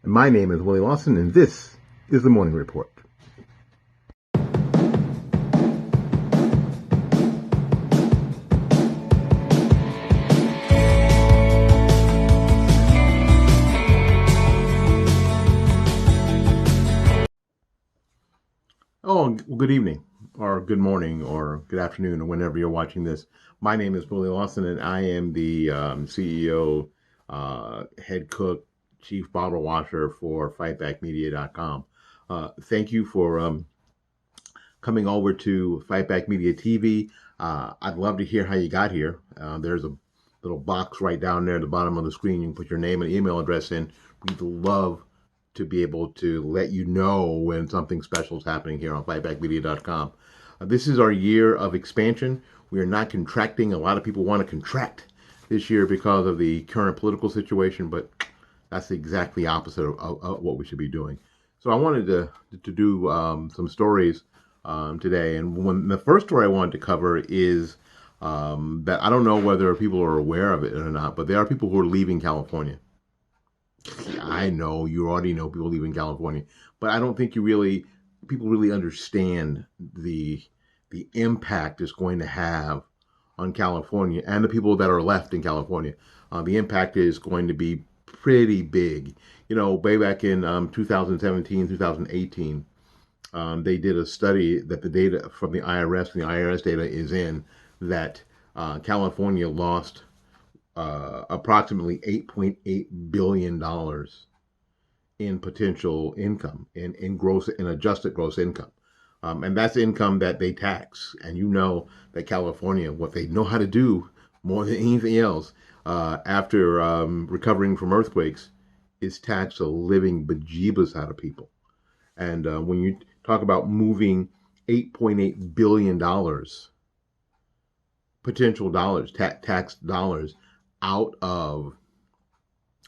My name is Willie Lawson, and this is the Morning Report. Oh, good evening, or good morning, or good afternoon, or whenever you're watching this. My name is Willie Lawson, and I am the CEO, head cook, chief bottle washer for FightbackMedia.com. Thank you for coming over to Fightback Media TV. I'd love to hear how you got here. There's a little box right down there at the bottom of the screen. You can put your name and email address in. We'd love to be able to let you know when something special is happening here on fightbackmedia.com. This is our year of expansion. We are not contracting. A lot of people want to contract this year because of the current political situation, but that's exactly opposite of what we should be doing. So I wanted to do some stories today, and the first story I wanted to cover is that I don't know whether people are aware of it or not, but there are people who are leaving California. I know you already know people leaving California, but I don't think people really understand the impact it's going to have on California and the people that are left in California. The impact is going to be pretty big. You know, way back in 2017, 2018, they did a study that the data from the IRS data is in that California lost approximately $8.8 billion in potential income, in adjusted gross income. And that's income that they tax. And you know that California, what they know how to do more than anything else, after recovering from earthquakes, is tax the living bejeebus out of people. And when you talk about moving $8.8 billion potential dollars, tax dollars, out of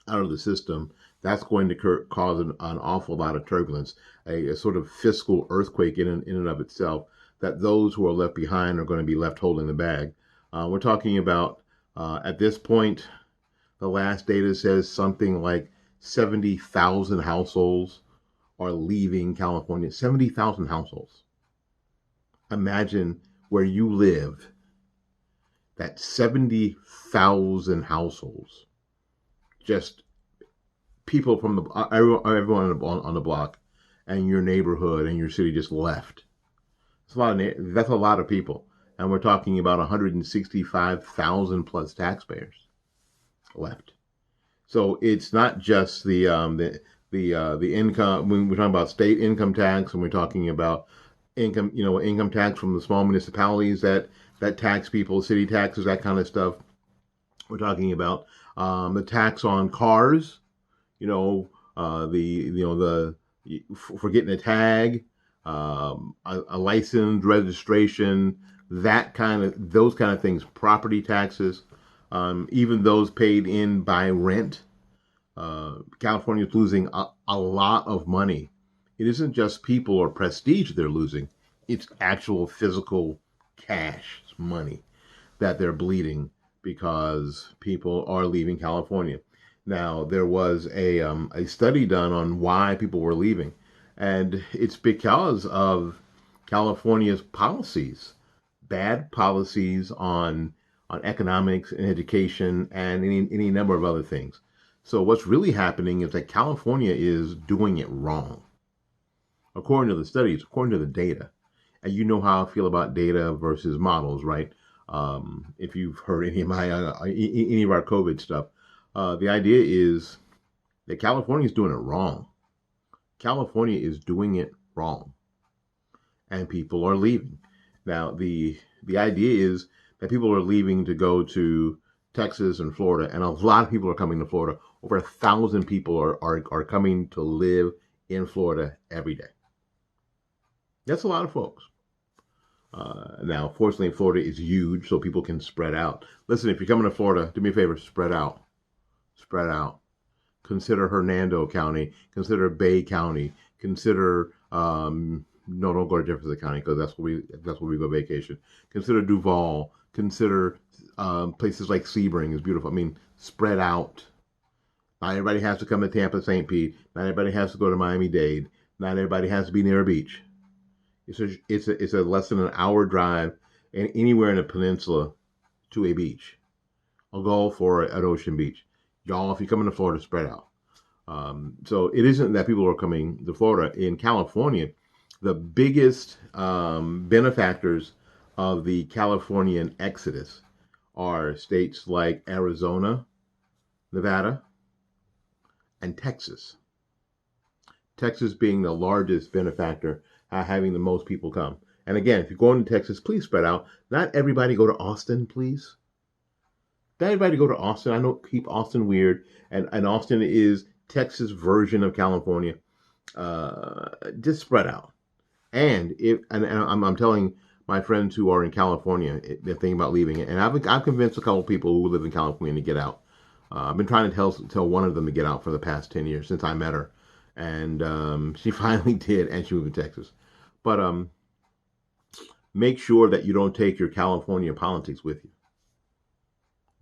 the system, that's going to cause an awful lot of turbulence, a sort of fiscal earthquake in and of itself, that those who are left behind are going to be left holding the bag. We're talking about, at this point, the last data says something like 70,000 households are leaving California. 70,000 households. Imagine where you live, that 70,000 households, just people from everyone on the block and your neighborhood and your city just left. That's a lot of people, and we're talking about 165,000 plus taxpayers left. So it's not just the income. When we're talking about state income tax, and we're talking about income tax from the small municipalities that tax people, city taxes, that kind of stuff. We're talking about the tax on cars, for getting a tag, a license, registration, those kind of things, property taxes, even those paid in by rent. California is losing a lot of money. It isn't just people or prestige they're losing; it's actual physical cash money that they're bleeding because people are leaving California. Now, there was a study done on why people were leaving, and it's because of California's policies, bad policies on economics and education and any number of other things. So what's really happening is that California is doing it wrong, according to the studies, according to the data. And you know how I feel about data versus models, right? If you've heard any of our COVID stuff, the idea is that California is doing it wrong. California is doing it wrong, and people are leaving. Now, the idea is that people are leaving to go to Texas and Florida, and a lot of people are coming to Florida. Over 1,000 people are coming to live in Florida every day. That's a lot of folks. Now, fortunately, Florida is huge, so people can spread out. Listen, if you're coming to Florida, do me a favor, spread out. Spread out. Consider Hernando County. Consider Bay County. Consider no, don't go to Jefferson County because that's where we go vacation. Consider Duval. Consider places like Sebring is beautiful. I mean, spread out. Not everybody has to come to Tampa, St. Pete. Not everybody has to go to Miami-Dade. Not everybody has to be near a beach. It's a less than an hour drive, and anywhere in the peninsula to a beach, a Gulf or an ocean beach. Y'all, if you come into Florida, spread out. So it isn't that people are coming to Florida. In California, the biggest benefactors of the Californian exodus are states like Arizona, Nevada, and Texas. Texas being the largest benefactor, having the most people come. And again, if you're going to Texas, please spread out. Not everybody go to Austin, please. Not everybody go to Austin. I know keep Austin weird, and Austin is Texas version of California. Just spread out. And I'm telling my friends who are in California, they're thinking about leaving it, and I've convinced a couple of people who live in California to get out. I've been trying to tell one of them to get out for the past 10 years since I met her, and she finally did, and she moved to Texas. But make sure that you don't take your California politics with you.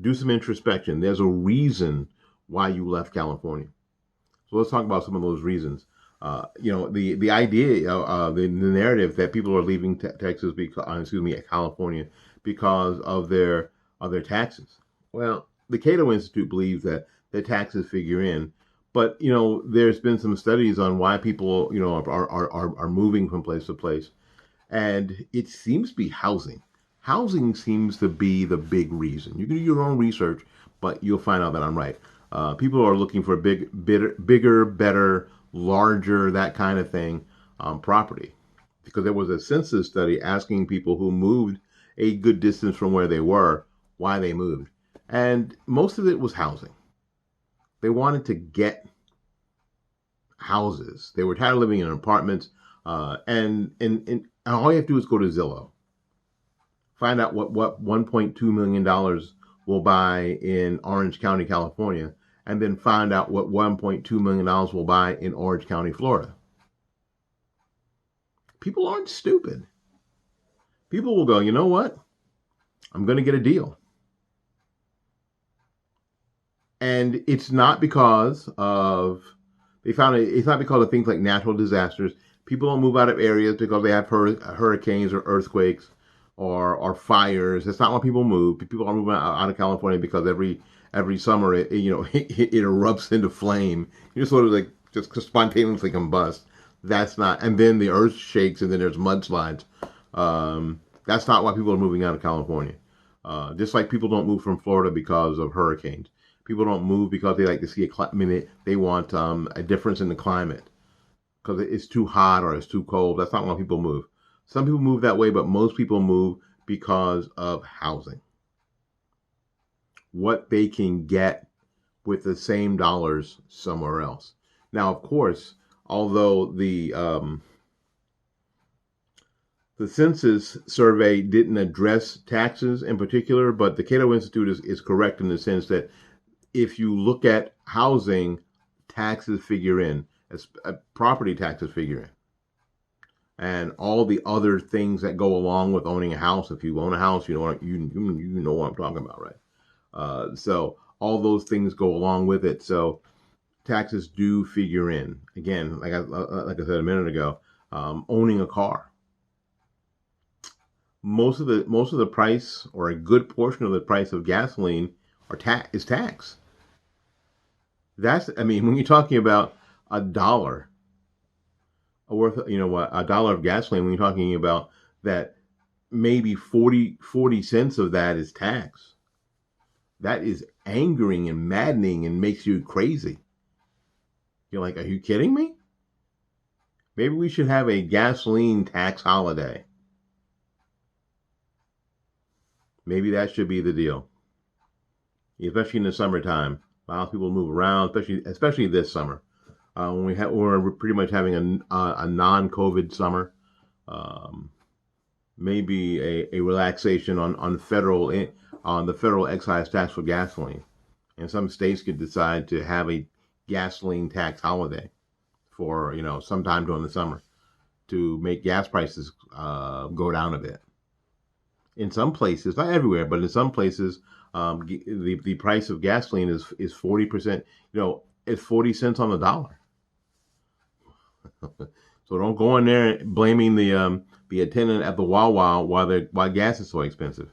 Do some introspection. There's a reason why you left California. So let's talk about some of those reasons. The idea, the narrative that people are leaving Texas, California, because of their taxes. Well, the Cato Institute believes that their taxes figure in, but there's been some studies on why people are moving from place to place, and it seems to be housing. Housing seems to be the big reason. You can do your own research, but you'll find out that I'm right. People are looking for bigger, better, larger, that kind of thing, property. Because there was a census study asking people who moved a good distance from where they were, why they moved. And most of it was housing. They wanted to get houses. They were tired of living in apartments. And all you have to do is go to Zillow. Find out what $1.2 million will buy in Orange County, California, and then find out what $1.2 million will buy in Orange County, Florida. People aren't stupid. People will go, you know what? I'm going to get a deal. And it's not because of, it's not because of things like natural disasters. People don't move out of areas because they have hurricanes or earthquakes or fires. That's not why people move. People are moving out of California because every summer it erupts into flame. You just sort of like just spontaneously combust. That's not, and then the earth shakes and then there's mudslides. That's not why people are moving out of California. Just like people don't move from Florida because of hurricanes. People don't move because they like to see they want a difference in the climate because it's too hot or it's too cold. That's not why people move. Some people move that way, but most people move because of housing. What they can get with the same dollars somewhere else. Now, of course, although the census survey didn't address taxes in particular, but the Cato Institute is correct in the sense that if you look at housing, taxes figure in, as property taxes figure in. And all the other things that go along with owning a house. If you own a house, you know what I'm talking about, right? So all those things go along with it. So taxes do figure in. Again, like I said a minute ago, owning a car. Most of the price, or a good portion of the price of gasoline, is tax. When you're talking about a dollar worth, a dollar of gasoline, when you're talking about that, maybe 40 cents of that is tax. That is angering and maddening and makes you crazy. You're like, are you kidding me? Maybe we should have a gasoline tax holiday. Maybe that should be the deal. Especially in the summertime. A lot of people move around, especially this summer. When we're pretty much having a non-COVID summer, maybe a relaxation on the federal excise tax for gasoline, and some states could decide to have a gasoline tax holiday for sometime during the summer to make gas prices go down a bit. In some places, not everywhere, but in some places, The price of gasoline is 40%. It's 40 cents on the dollar. So don't go in there blaming the attendant at the Wawa why gas is so expensive.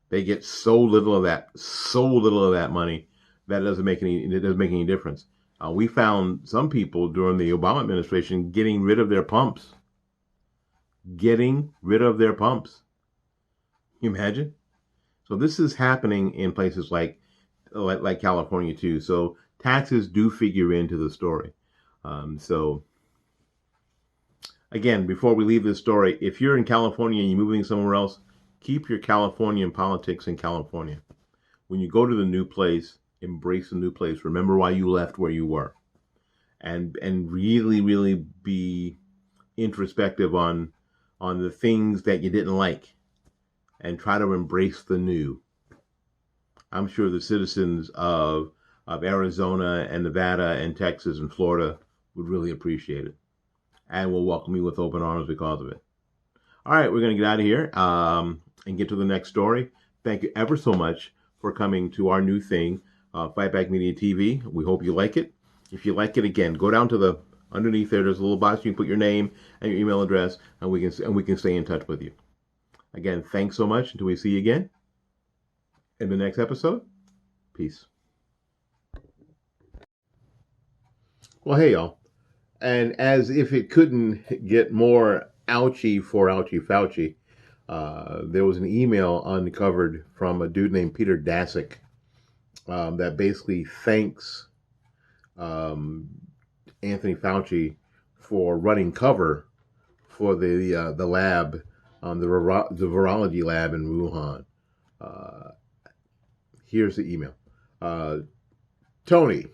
They get so little of that money that it doesn't make any difference. We found some people during the Obama administration getting rid of their pumps. Getting rid of their pumps. Can you imagine? So this is happening in places like California too. So taxes do figure into the story. So again, before we leave this story, if you're in California and you're moving somewhere else, keep your Californian politics in California. When you go to the new place, embrace the new place. Remember why you left where you were, and really, really be introspective on the things that you didn't like, and try to embrace the new. I'm sure the citizens of Arizona and Nevada and Texas and Florida would really appreciate it, and will welcome you with open arms because of it. All right, we're going to get out of here and get to the next story. Thank you ever so much for coming to our new thing, Fight Back Media TV. We hope you like it. If you like it, again, go down to the underneath there. There's a little box. You can put your name and your email address, and we can stay in touch with you. Again, thanks so much. Until we see you again in the next episode. Peace. Well, hey, y'all. And as if it couldn't get more ouchy for Ouchie Fauci, there was an email uncovered from a dude named Peter Daszak that basically thanks Anthony Fauci for running cover for the lab, the virology lab in Wuhan. Here's the email. Tony,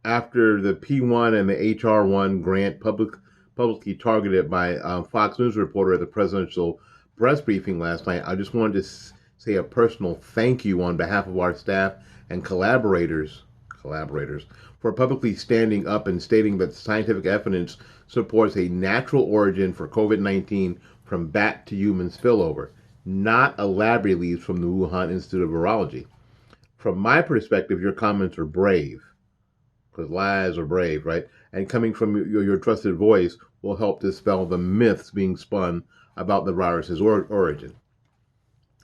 after the P1 and the HR1 grant publicly targeted by Fox News reporter at the presidential press briefing last night, I just wanted to say a personal thank you on behalf of our staff and collaborators for publicly standing up and stating that scientific evidence supports a natural origin for COVID-19 from bat to human spillover, not a lab release from the Wuhan Institute of Virology. From my perspective, your comments are brave, because lies are brave, right? And coming from your trusted voice will help dispel the myths being spun about the virus's origin.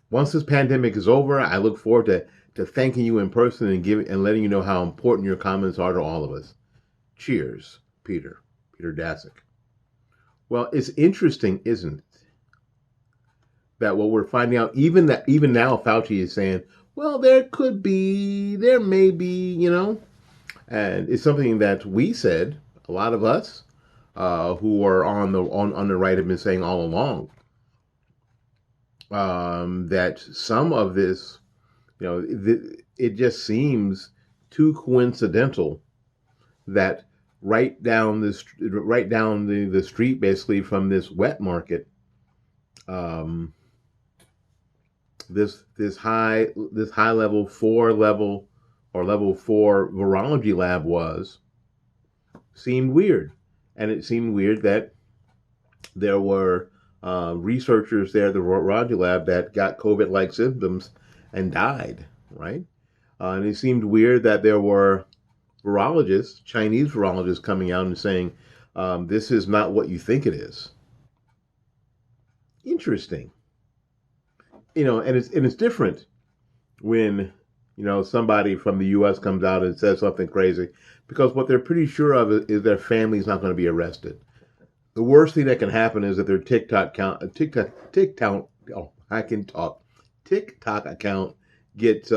Once this pandemic is over, I look forward to thanking you in person and letting you know how important your comments are to all of us. Cheers, Peter Daszak. Well, it's interesting, isn't it, that what we're finding out, even now Fauci is saying, well, there may be, and it's something that we said, a lot of us who are on the right have been saying all along, that some of this, it just seems too coincidental that right down the street, basically from this wet market, this high level 4 level or level 4 virology lab seemed weird. And it seemed weird that there were researchers there at the virology lab that got COVID-like symptoms and died, right? And it seemed weird that there were Chinese virologists coming out and saying, this is not what you think it is. Interesting. And it's different when, somebody from the U.S. comes out and says something crazy, because what they're pretty sure of is their family's not going to be arrested. The worst thing that can happen is that their TikTok account gets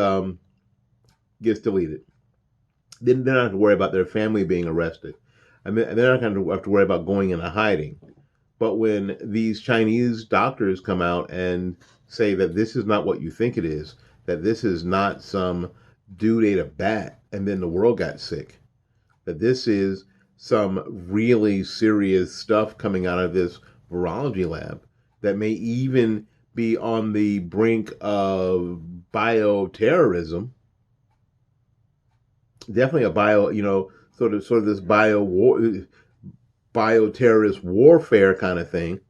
deleted. Then they're not going to worry about their family being arrested. And they're not going to have to worry about going into hiding. But when these Chinese doctors come out and say that this is not what you think it is, that this is not some dude ate a bat and then the world got sick, that this is some really serious stuff coming out of this virology lab that may even be on the brink of bioterrorism. Definitely a sort of this bioterrorist warfare kind of thing.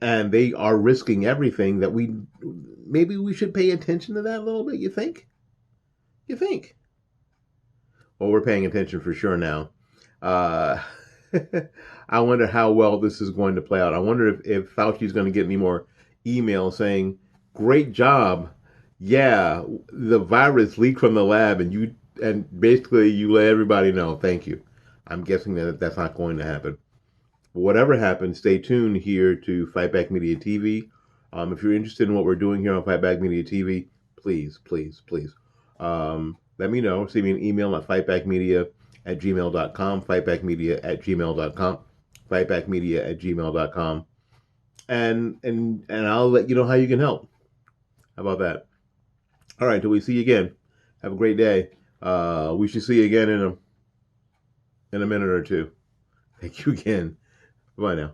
and they are risking everything that maybe we should pay attention to that a little bit. You think? You think? Well, we're paying attention for sure now. Uh, I wonder how well this is going to play out. I wonder if Fauci's going to get any more emails saying, "Great job, yeah, the virus leaked from the lab, and basically you let everybody know. Thank you." I'm guessing that that's not going to happen. But whatever happens, stay tuned here to Fight Back Media TV. If you're interested in what we're doing here on Fight Back Media TV, please, please, please, let me know. Send me an email at fightbackmedia@gmail.com, fightbackmedia@gmail.com, fightbackmedia@gmail.com, and I'll let you know how you can help. How about that? All right, till we see you again. Have a great day. We should see you again in a minute or two. Thank you again. Bye now.